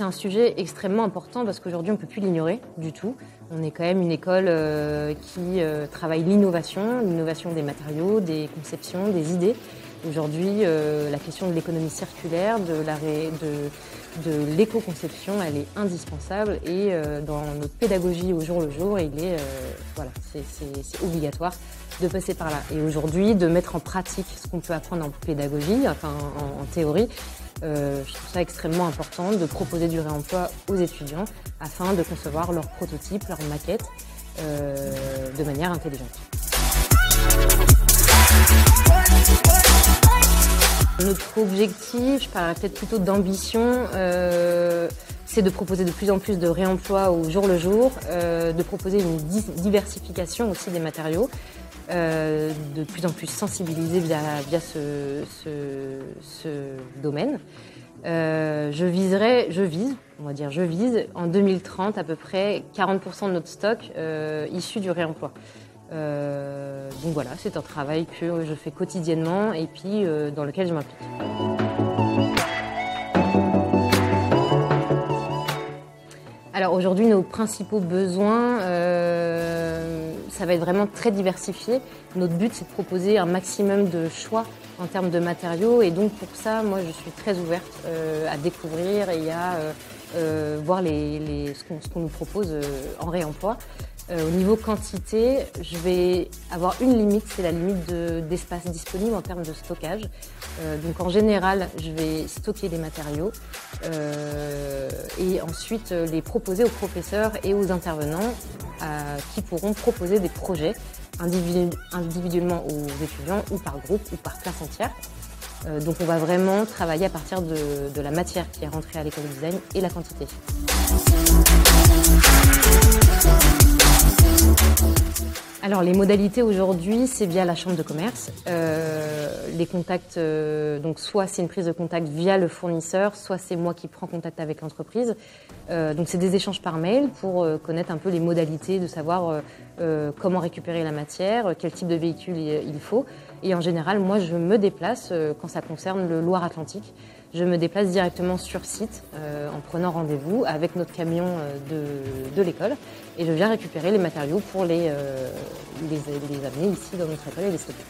c'est un sujet extrêmement important parce qu'aujourd'hui, on ne peut plus l'ignorer du tout. On est quand même une école qui travaille l'innovation des matériaux, des conceptions, des idées. Aujourd'hui, la question de l'économie circulaire, de l'éco-conception, elle est indispensable et dans notre pédagogie au jour le jour, c'est obligatoire de passer par là. Et aujourd'hui, de mettre en pratique ce qu'on peut apprendre en pédagogie, enfin en théorie, je trouve ça extrêmement important de proposer du réemploi aux étudiants afin de concevoir leurs prototypes, leurs maquettes de manière intelligente. Notre objectif, je parlerais peut-être plutôt d'ambition, c'est de proposer de plus en plus de réemploi au jour le jour, de proposer une diversification aussi des matériaux, de plus en plus sensibilisés via ce domaine. Je vise en 2030 à peu près 40% de notre stock issu du réemploi. Donc voilà, c'est un travail que je fais quotidiennement et puis dans lequel je m'implique. Alors aujourd'hui, nos principaux besoins, ça va être vraiment très diversifié. Notre but, c'est de proposer un maximum de choix en termes de matériaux et donc pour ça, moi, je suis très ouverte à découvrir et à voir ce qu'on nous propose en réemploi. Au niveau quantité, je vais avoir une limite, c'est la limite d'espace disponible en termes de stockage. Donc en général, je vais stocker les matériaux et ensuite les proposer aux professeurs et aux intervenants qui pourront proposer des projets individuellement aux étudiants ou par groupe ou par classe entière. Donc on va vraiment travailler à partir de la matière qui est rentrée à l'école de design et la quantité. Alors les modalités aujourd'hui, c'est via la chambre de commerce. Les contacts, donc soit c'est une prise de contact via le fournisseur, soit c'est moi qui prends contact avec l'entreprise. Donc c'est des échanges par mail pour connaître un peu les modalités, de savoir comment récupérer la matière, quel type de véhicule il faut. Et en général, moi je me déplace quand ça concerne le Loire-Atlantique. Je me déplace directement sur site en prenant rendez-vous avec notre camion de l'école et je viens récupérer les matériaux pour les amener ici dans notre école et les stocker.